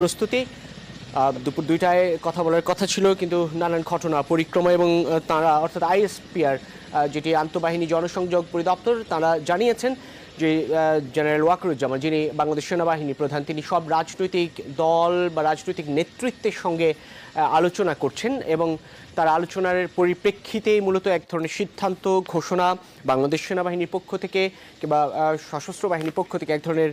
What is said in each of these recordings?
প্রস্তুতি দুপুর ২টায় কথা বলার কথা ছিল, কিন্তু নানান ঘটনা পরিক্রমা এবং তারা অর্থাৎ আইএসপিআর যেটি আন্তঃবাহিনী জনসংযোগ পরিদপ্তর, তারা জানিয়েছেন যে জেনারেল ওয়াকারুজ্জামান, যিনি বাংলাদেশ সেনাবাহিনী প্রধান, তিনি সব রাজনৈতিক দল বা রাজনৈতিক নেতৃত্বের সঙ্গে আলোচনা করছেন এবং তার আলোচনার পরিপ্রেক্ষিতেই মূলত এক ধরনের সিদ্ধান্ত ঘোষণা বাংলাদেশ সেনাবাহিনীর পক্ষ থেকে কিংবা সশস্ত্র বাহিনীর পক্ষ থেকে এক ধরনের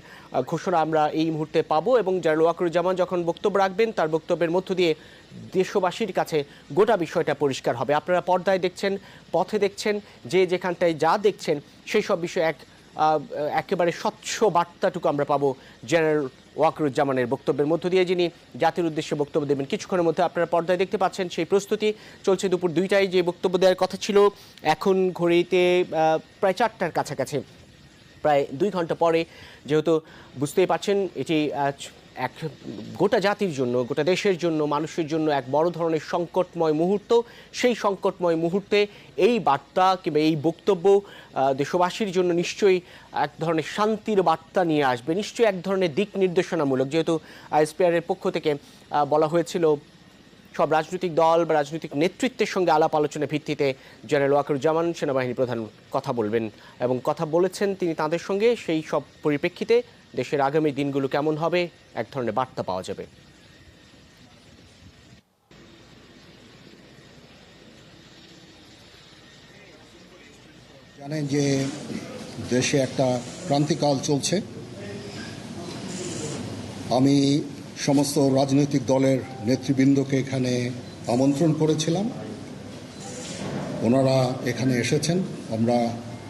ঘোষণা আমরা এই মুহূর্তে পাবো। এবং জেনারেল ওয়াকারুজ্জামান যখন বক্তব্য রাখবেন, তার বক্তব্যের মধ্য দিয়ে দেশবাসীর কাছে গোটা বিষয়টা পরিষ্কার হবে। আপনারা পর্দায় দেখছেন, পথে দেখছেন, যে যেখানটায় যা দেখছেন সেই সব বিষয়ে একেবারে স্বচ্ছ বার্তাটুকু আমরা পাবো জেনারেল ওয়াকারুজ্জামানের বক্তব্যের মধ্য দিয়ে, যিনি জাতির উদ্দেশ্যে বক্তব্য দেবেন কিছুক্ষণের মধ্যে। আপনারা পর্দায় দেখতে পাচ্ছেন সেই প্রস্তুতি চলছে। দুপুর ২টায় যে বক্তব্য দেওয়ার কথা ছিল, এখন ঘড়িতে প্রায় ৪টার কাছাকাছি, প্রায় ২ ঘন্টা পরে, যেহেতু বুঝতেই পারছেন এটি এক গোটা জাতির জন্য, গোটা দেশের জন্য, মানুষের জন্য এক বড় ধরনের সংকটময় মুহূর্ত। সেই সংকটময় মুহূর্তে এই বার্তা কিংবা এই বক্তব্য দেশবাসীর জন্য নিশ্চয়ই এক ধরনের শান্তির বার্তা নিয়ে আসবে, নিশ্চয়ই এক ধরনের দিক নির্দেশনামূলক। যেহেতু আইএসপিআরের পক্ষ থেকে বলা হয়েছিল সব রাজনৈতিক দল বা রাজনৈতিক নেতৃত্বের সঙ্গে আলাপ আলোচনার ভিত্তিতে জেনারেল ওয়াকারুজ্জামান সেনাবাহিনী প্রধান কথা বলবেন এবং কথা বলেছেন তিনি তাদের সঙ্গে। সেই সব পরিপ্রেক্ষিতে দেশের আগামী দিনগুলো কেমন হবে এক ধরনের বার্তা পাওয়া যাবে। জানেন যে দেশে একটা ক্রান্তিকাল চলছে। আমি সমস্ত রাজনৈতিক দলের নেতৃবৃন্দকে এখানে আমন্ত্রণ করেছিলাম, ওনারা এখানে এসেছেন। আমরা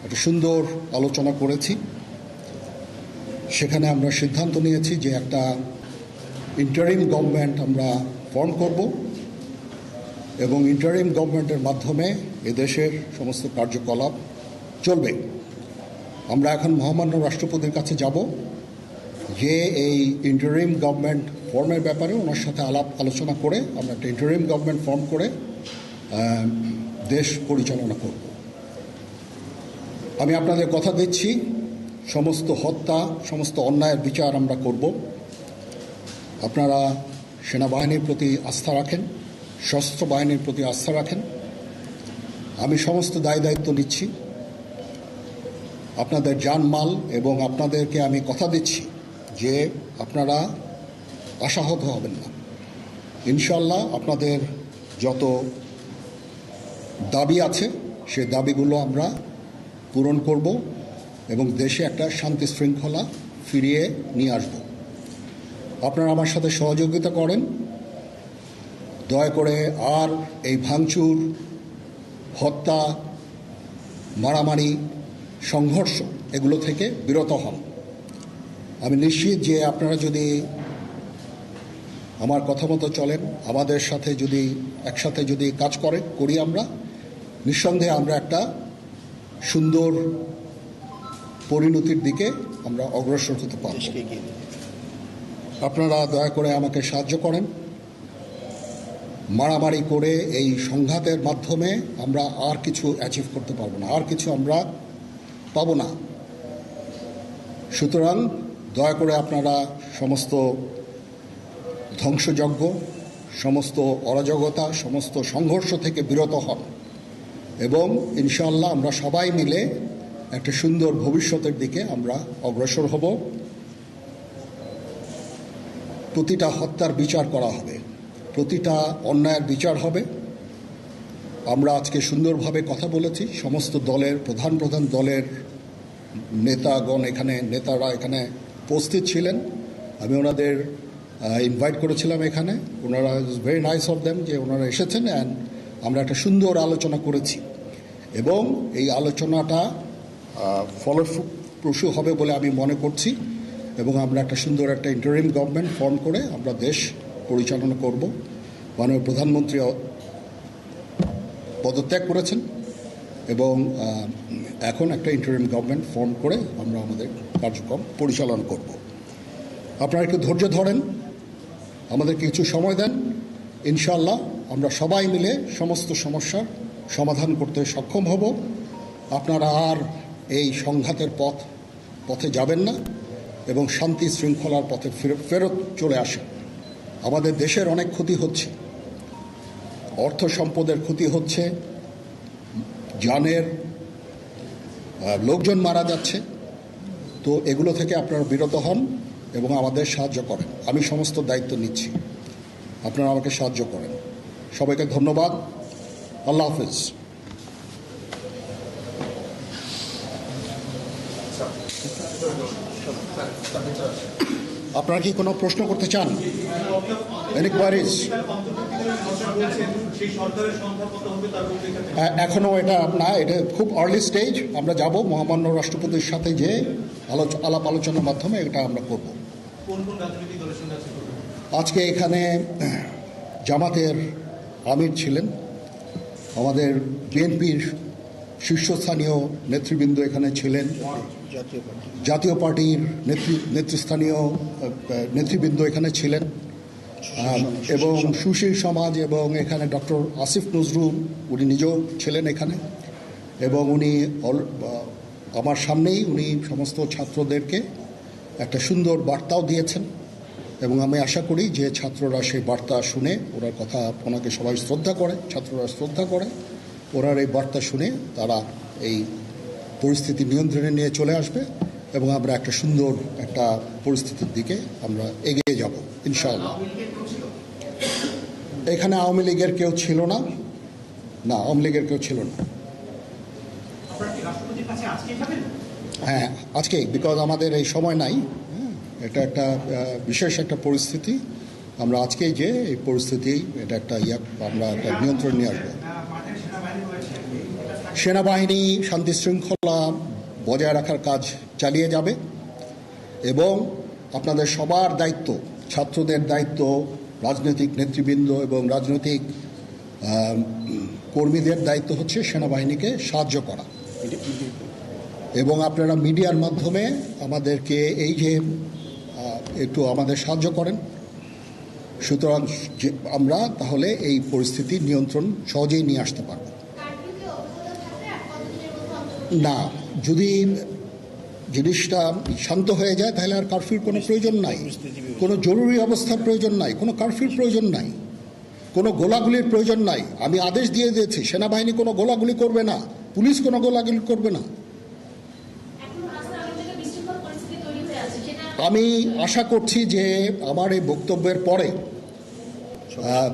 একটা সুন্দর আলোচনা করেছি। সেখানে আমরা সিদ্ধান্ত নিয়েছি যে একটা ইন্টারিম গভর্নমেন্ট আমরা ফর্ম করব এবং ইন্টারিম গভর্নমেন্টের মাধ্যমে এদেশের সমস্ত কার্যকলাপ চলবে। আমরা এখন মহামান্য রাষ্ট্রপতির কাছে যাব, যে এই ইন্টারিম গভর্নমেন্ট ফর্মের ব্যাপারে ওনার সাথে আলোচনা করে আমরা একটা ইন্টারিম গভর্নমেন্ট ফর্ম করে দেশ পরিচালনা করব। আমি আপনাদের কথা দিচ্ছি, সমস্ত হত্যা, সমস্ত অন্যায়ের বিচার আমরা করব। আপনারা সেনাবাহিনীর প্রতি আস্থা রাখেন, সশস্ত্র বাহিনীর প্রতি আস্থা রাখেন। আমি সমস্ত দায়িত্ব নিচ্ছি, আপনাদের জানমাল, এবং আপনাদেরকে আমি কথা দিচ্ছি যে আপনারা আশাহত হবেন না। ইনশাল্লাহ আপনাদের যত দাবি আছে সেই দাবিগুলো আমরা পূরণ করব এবং দেশে একটা শান্তি শৃঙ্খলা ফিরিয়ে নিয়ে আসব। আপনারা আমার সাথে সহযোগিতা করেন, দয়া করে আর এই ভাঙচুর, হত্যা, মারামারি, সংঘর্ষ এগুলো থেকে বিরত হন। আমি নিশ্চিত যে আপনারা যদি আমার কথা মতো চলেন, আমাদের সাথে যদি একসাথে যদি কাজ করি আমরা, নিঃসন্দেহে আমরা একটা সুন্দর পরিণতির দিকে আমরা অগ্রসর হতে পারব। আপনারা দয়া করে আমাকে সাহায্য করেন। মারামারি করে এই সংঘাতের মাধ্যমে আমরা আর কিছু অ্যাচিভ করতে পারবো না, আর কিছু আমরা পাবো না। সুতরাং দয়া করে আপনারা সমস্ত ধ্বংসযজ্ঞ, সমস্ত অরাজকতা, সমস্ত সংঘর্ষ থেকে বিরত হন এবং ইনশাআল্লাহ আমরা সবাই মিলে একটা সুন্দর ভবিষ্যতের দিকে আমরা অগ্রসর হব। প্রতিটা হত্যার বিচার করা হবে, প্রতিটা অন্যায়ের বিচার হবে। আমরা আজকে সুন্দরভাবে কথা বলেছি, সমস্ত দলের প্রধান দলের নেতারা এখানে উপস্থিত ছিলেন। আমি ওনাদের ইনভাইট করেছিলাম এখানে। ওনারা ভেরি নাইস অফ দেম যে ওনারা এসেছেন, অ্যান্ড আমরা একটা সুন্দর আলোচনা করেছি এবং এই আলোচনাটা ফলপ্রসূ হবে বলে আমি মনে করছি এবং আমরা একটা সুন্দর একটা ইন্টারিম গভর্নমেন্ট ফর্ম করে আমরা দেশ পরিচালনা করব। মাননীয় প্রধানমন্ত্রী পদত্যাগ করেছেন এবং এখন একটা ইন্টারিম গভর্নমেন্ট ফর্ম করে আমরা আমাদের কার্যক্রম পরিচালনা করব। আপনারা একটু ধৈর্য ধরেন, আমাদের কিছু সময় দেন। ইনশাআল্লাহ আমরা সবাই মিলে সমস্ত সমস্যার সমাধান করতে সক্ষম হব। আপনারা আর এই সংঘাতের পথে যাবেন না এবং শান্তি শৃঙ্খলার পথে ফেরত চলে আসেন। আমাদের দেশের অনেক ক্ষতি হচ্ছে, অর্থ সম্পদের ক্ষতি হচ্ছে, জানের লোকজন মারা যাচ্ছে। তো এগুলো থেকে আপনারা বিরত হন এবং আমাদের সাহায্য করেন। আমি সমস্ত দায়িত্ব নিচ্ছি, আপনারা আমাকে সাহায্য করেন। সবাইকে ধন্যবাদ। আল্লাহ হাফিজ। আপনারা কি কোনো প্রশ্ন করতে চান? Any queries? এখনো এটা না, এটা খুব আর্লি স্টেজ। আমরা যাব মহামান্য রাষ্ট্রপতির সাথে যে আলাপ আলোচনার মাধ্যমে এটা আমরা করব। আজকে এখানে জামাতের আমির ছিলেন, আমাদের বিএনপির শীর্ষস্থানীয় নেতৃবৃন্দ এখানে ছিলেন, জাতীয় পার্টির নেতৃস্থানীয় নেতৃবৃন্দ এখানে ছিলেন, এবং সুশীল সমাজ, এবং এখানে ডক্টর আসিফ নজরুল উনি নিজেও ছিলেন এখানে, এবং উনি আমার সামনেই উনি সমস্ত ছাত্রদেরকে একটা সুন্দর বার্তাও দিয়েছেন, এবং আমি আশা করি যে ছাত্ররা সেই বার্তা শুনে ওনার কথা, ওনাকে সবাই শ্রদ্ধা করে, ছাত্ররা শ্রদ্ধা করে, ওনার এই বার্তা শুনে তারা এই পরিস্থিতি নিয়ন্ত্রণে নিয়ে চলে আসবে এবং আমরা একটা সুন্দর একটা পরিস্থিতির দিকে আমরা এগিয়ে যাব ইনশাআল্লাহ। এখানে আওয়ামী লীগের কেউ ছিল না, আওয়ামী লীগের কেউ ছিল না। হ্যাঁ, আজকেই, বিকজ আমাদের এই সময় নাই, এটা একটা বিশেষ একটা পরিস্থিতি। আমরা আজকেই যে এই পরিস্থিতি, এটা একটা আমরা একটা নিয়ন্ত্রণ নিয়ে আসবো। সেনাবাহিনী শান্তি শৃঙ্খলা বজায় রাখার কাজ চালিয়ে যাবে, এবং আপনাদের সবার দায়িত্ব, ছাত্রদের দায়িত্ব, রাজনৈতিক নেতৃবৃন্দ এবং রাজনৈতিক কর্মীদের দায়িত্ব হচ্ছে সেনাবাহিনীকে সাহায্য করা। এবং আপনারা মিডিয়ার মাধ্যমে আমাদেরকে এই যে একটু আমাদের সাহায্য করেন, সুতরাং আমরা তাহলে এই পরিস্থিতি নিয়ন্ত্রণ সহজেই নিয়ে আসতে পারব। না, যদি জিনিসটা শান্ত হয়ে যায় তাহলে আর কারফিউর কোনো প্রয়োজন নাই, কোনো জরুরি অবস্থার প্রয়োজন নাই, কোনো কারফিউর প্রয়োজন নাই, কোনো গোলাগুলির প্রয়োজন নাই। আমি আদেশ দিয়ে দিয়েছি, সেনাবাহিনী কোনো গোলাগুলি করবে না, পুলিশ কোনো গোলাগুলি করবে না। আমি আশা করছি যে আমার এই বক্তব্যের পরে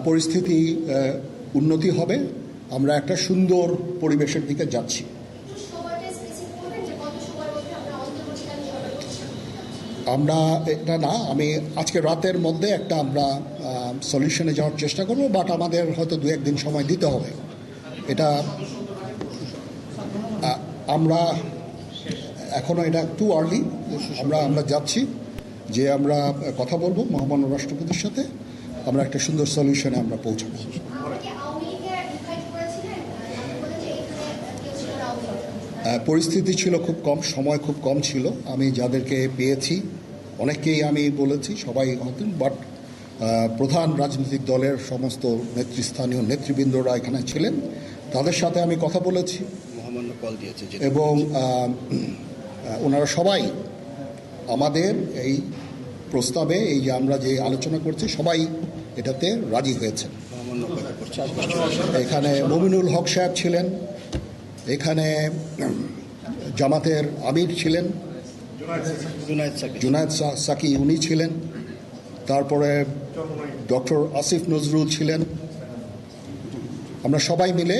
পরিস্থিতি উন্নতি হবে, আমরা একটা সুন্দর পরিবেশের দিকে যাচ্ছি। আমরা এটা না, আমি আজকে রাতের মধ্যে একটা আমরা সলিউশনে যাওয়ার চেষ্টা করব, বাট আমাদের হয়তো 2-1 দিন সময় দিতে হবে। এটা আমরা এখনও এটা টু আর্লি। আমরা যাচ্ছি যে আমরা কথা বলবো মহামান্য রাষ্ট্রপতির সাথে, আমরা একটা সুন্দর সলিউশনে আমরা পৌঁছাবো। পরিস্থিতি ছিল খুব কম, সময় খুব কম ছিল। আমি যাদেরকে পেয়েছি অনেককেই আমি বলেছি, সবাই হতেন, বাট প্রধান রাজনৈতিক দলের সমস্ত নেতৃস্থানীয় নেতৃবৃন্দরা এখানে ছিলেন, তাদের সাথে আমি কথা বলেছি এবং ওনারা সবাই আমাদের এই প্রস্তাবে, এই যে আমরা যে আলোচনা করছি, সবাই এটাতে রাজি হয়েছেন। এখানে মমিনুল হক সাহেব ছিলেন, এখানে জামাতের আমির ছিলেন, জুনায়েদ সাকি উনি ছিলেন, তারপরে ডক্টর আসিফ নজরুল ছিলেন। আমরা সবাই মিলে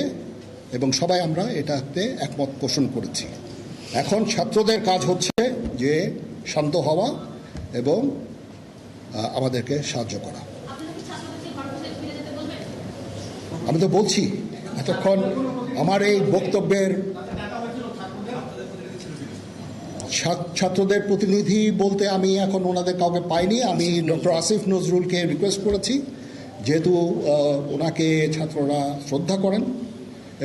এবং সবাই আমরা এটাতে একমত পোষণ করেছি। এখন ছাত্রদের কাজ হচ্ছে যে শান্ত হওয়া এবং আমাদেরকে সাহায্য করা। আমি তো বলছি এতক্ষণ আমার এই বক্তব্যের ছাত্রদের প্রতিনিধি বলতে আমি এখন ওনাদের কাউকে পাইনি। আমি ডক্টর আসিফ নজরুলকে রিকোয়েস্ট করেছি, যেহেতু ওনাকে ছাত্ররা শ্রদ্ধা করেন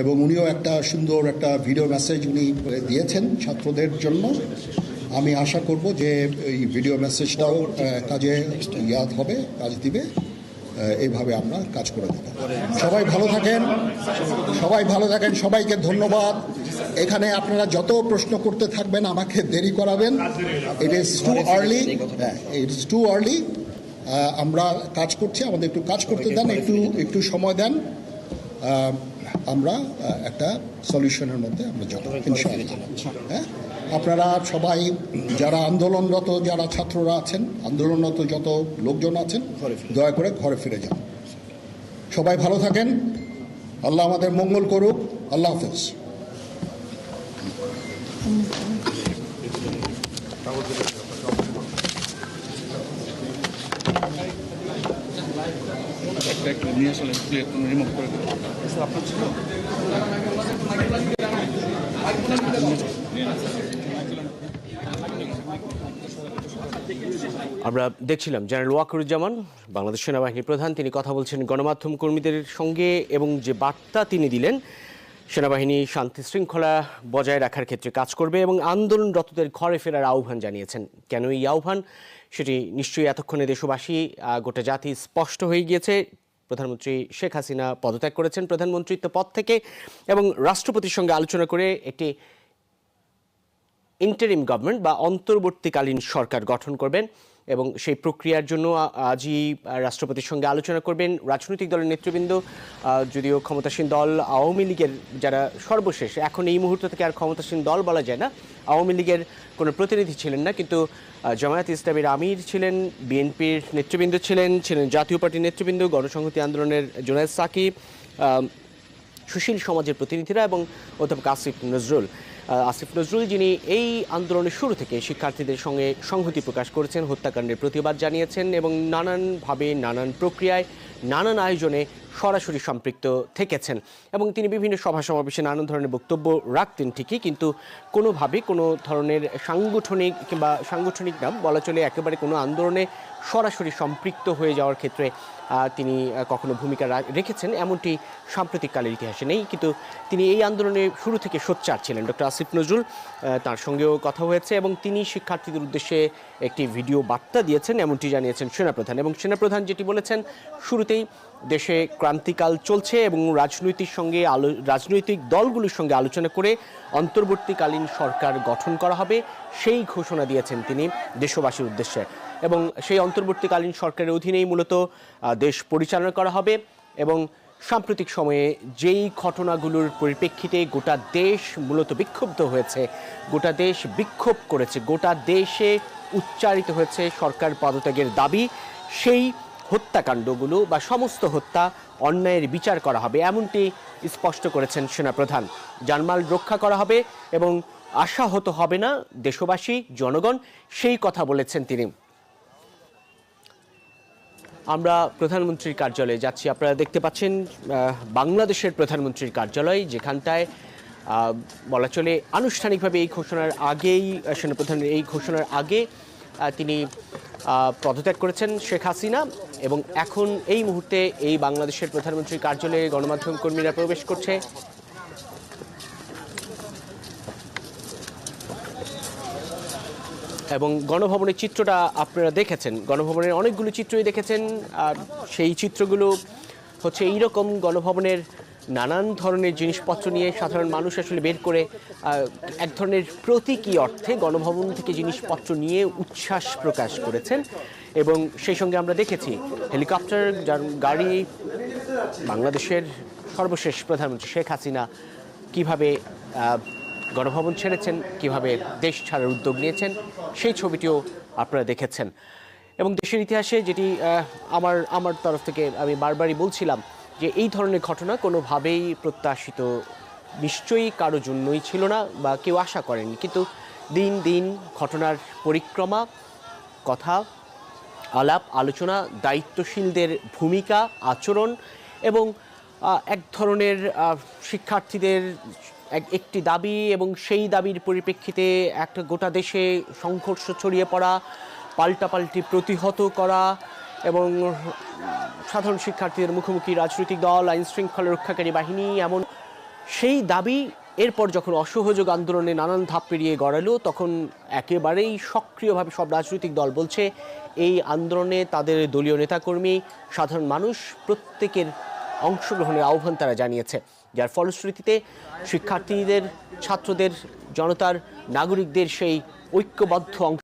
এবং উনিও একটা সুন্দর একটা ভিডিও মেসেজ উনি দিয়েছেন ছাত্রদের জন্য। আমি আশা করব যে এই ভিডিও মেসেজটাও কাজে হবে, কাজ দিবে। এইভাবে আমরা কাজ করে দেব। সবাই ভালো থাকেন, সবাইকে ধন্যবাদ। এখানে আপনারা যত প্রশ্ন করতে থাকবেন আমাকে দেরি করাবেন। ইট ইজ টু আর্লি, আমরা কাজ করছি, আমাদের একটু কাজ করতে দেন, একটু সময় দেন, আমরা একটা সলিউশনের মধ্যে আমরা যাব ইনশাআল্লাহ। হ্যাঁ, আপনারা সবাই যারা আন্দোলনরত, যারা ছাত্ররা আছেন, আন্দোলনরত যত লোকজন আছেন, দয়া করে ঘরে ফিরে যান। সবাই ভালো থাকেন, আল্লাহ আমাদের মঙ্গল করুক। আল্লাহ হাফেজ। আমরা দেখছিলাম জেনারেল ওয়াকারুজ্জামান, বাংলাদেশ সেনাবাহিনীর প্রধান, তিনি কথা বলছেন গণমাধ্যম কর্মীদের সঙ্গে এবং যে বার্তা তিনি দিলেন, সেনাবাহিনী শান্তি শৃঙ্খলা বজায় রাখার ক্ষেত্রে কাজ করবে এবং আন্দোলনরতদের ঘরে ফেরার আহ্বান জানিয়েছেন। কেন এই আহ্বান, সেটি নিশ্চয়ই এতক্ষণে দেশবাসী, গোটা জাতি স্পষ্ট হয়ে গিয়েছে। প্রধানমন্ত্রী শেখ হাসিনা পদত্যাগ করেছেন প্রধানমন্ত্রীত্ব পদ থেকে এবং রাষ্ট্রপতির সঙ্গে আলোচনা করে একটি ইন্টারিম গভর্নমেন্ট বা অন্তর্বর্তীকালীন সরকার গঠন করবেন এবং সেই প্রক্রিয়ার জন্য আজই রাষ্ট্রপতির সঙ্গে আলোচনা করবেন রাজনৈতিক দলের নেতৃবৃন্দ। যদিও ক্ষমতাসীন দল আওয়ামী লীগের যারা সর্বশেষ, এখন এই মুহূর্ত থেকে আর ক্ষমতাসীন দল বলা যায় না, আওয়ামী লীগের কোনো প্রতিনিধি ছিলেন না, কিন্তু জামায়াত ইসলামীর আমির ছিলেন, বিএনপির নেতৃবৃন্দ ছিলেন জাতীয় পার্টির নেতৃবৃন্দ, গণসংহতি আন্দোলনের জুনায়েদ সাকি, সুশীল সমাজের প্রতিনিধিরা এবং অধ্যাপক আসিফ নজরুল, যিনি এই আন্দোলনের শুরু থেকে শিক্ষার্থীদের সঙ্গে সংহতি প্রকাশ করেছেন, হত্যাকাণ্ডের প্রতিবাদ জানিয়েছেন এবং নানানভাবে নানান প্রক্রিয়ায় নানান আয়োজনে সরাসরি সম্পৃক্ত থেকেছেন এবং তিনি বিভিন্ন সভা সমাবেশে নানান ধরনের বক্তব্য রাখতেন ঠিকই, কিন্তু কোনোভাবে কোনো ধরনের সাংগঠনিক নাম বলা চলে একেবারে কোনো আন্দোলনে সরাসরি সম্পৃক্ত হয়ে যাওয়ার ক্ষেত্রে তিনি কখনো ভূমিকা রেখেছেন এমনটি সাম্প্রতিককালের ইতিহাসে নেই। কিন্তু তিনি এই আন্দোলনে শুরু থেকে সোচ্চার ছিলেন। ডক্টর আসিফ নজরুল, তার সঙ্গেও কথা হয়েছে এবং তিনি শিক্ষার্থীদের উদ্দেশ্যে একটি ভিডিও বার্তা দিয়েছেন এমনটি জানিয়েছেন সেনাপ্রধান। এবং সেনাপ্রধান যেটি বলেছেন, শুরুতেই দেশে ক্রান্তিকাল চলছে এবং রাজনৈতিক দলগুলোর সঙ্গে আলোচনা করে অন্তর্বর্তীকালীন সরকার গঠন করা হবে, সেই ঘোষণা দিয়েছেন তিনি দেশবাসীর উদ্দেশ্যে। এবং সেই অন্তর্বর্তীকালীন সরকারের অধীনেই মূলত দেশ পরিচালনা করা হবে এবং সাম্প্রতিক সময়ে যেই ঘটনাগুলোর পরিপ্রেক্ষিতে গোটা দেশ মূলত বিক্ষুব্ধ হয়েছে, গোটা দেশ বিক্ষোভ করেছে, গোটা দেশে উচ্চারিত হয়েছে সরকার পদত্যাগের দাবি, সেই হত্যাকাণ্ডগুলো বা সমস্ত হত্যা অন্যায়ের বিচার করা হবে এমনটি স্পষ্ট করেছেন সেনাপ্রধান। জানমাল রক্ষা করা হবে এবং আশাহত হবে না দেশবাসী, জনগণ, সেই কথা বলেছেন তিনি। আমরা প্রধানমন্ত্রীর কার্যালয়ে যাচ্ছি। আপনারা দেখতে পাচ্ছেন বাংলাদেশের প্রধানমন্ত্রীর কার্যালয়, যেখানটায় বলা চলে আনুষ্ঠানিকভাবে এই ঘোষণার আগেই, সেনাপ্রধানের এই ঘোষণার আগে তিনি পদত্যাগ করেছেন শেখ হাসিনা এবং এখন এই মুহূর্তে এই বাংলাদেশের প্রধানমন্ত্রীর কার্যালয়ে গণমাধ্যম কর্মীরা প্রবেশ করছে। এবং গণভবনের চিত্রটা আপনারা দেখেছেন, গণভবনের অনেকগুলো চিত্রই দেখেছেন। সেই চিত্রগুলো হচ্ছে এইরকম, গণভবনের নানান ধরনের জিনিসপত্র নিয়ে সাধারণ মানুষ আসলে বের করে এক ধরনের প্রতীকী অর্থে গণভবন থেকে জিনিসপত্র নিয়ে উচ্ছ্বাস প্রকাশ করেছেন। এবং সেই সঙ্গে আমরা দেখেছি হেলিকপ্টার গাড়ি, বাংলাদেশের সর্বশেষ প্রধানমন্ত্রী শেখ হাসিনা কীভাবে গণভবন ছেড়েছেন, কিভাবে দেশ ছাড়ার উদ্যোগ নিয়েছেন, সেই ছবিটিও আপনারা দেখেছেন। এবং দেশের ইতিহাসে যেটি আমার তরফ থেকে আমি বারবারই বলছিলাম যে এই ধরনের ঘটনা কোনোভাবেই প্রত্যাশিত নিশ্চয়ই কারো জন্যই ছিল না বা কেউ আশা করেনি, কিন্তু দিন দিন ঘটনার পরিক্রমা, কথা, আলাপ আলোচনা, দায়িত্বশীলদের ভূমিকা, আচরণ এবং এক ধরনের শিক্ষার্থীদের একটি দাবি এবং সেই দাবির পরিপ্রেক্ষিতে একটা গোটা দেশে সংঘর্ষ ছড়িয়ে পড়া, পাল্টাপাল্টি প্রতিহত করা এবং সাধারণ শিক্ষার্থীদের মুখোমুখি রাজনৈতিক দল, আইন শৃঙ্খলা রক্ষাকারী বাহিনী, এমন সেই দাবি এরপর যখন অসহযোগ আন্দোলনে নানান ধাপ পেরিয়ে গড়ালো, তখন একেবারেই সক্রিয়ভাবে সব রাজনৈতিক দল বলছে এই আন্দোলনে তাদের দলীয় নেতাকর্মী, সাধারণ মানুষ প্রত্যেকের অংশগ্রহণের আহ্বান তারা জানিয়েছে, যার ফলশ্রুতিতে শিক্ষার্থীদের, ছাত্রদের, জনতার, নাগরিকদের সেই ঐক্যবদ্ধ অংশ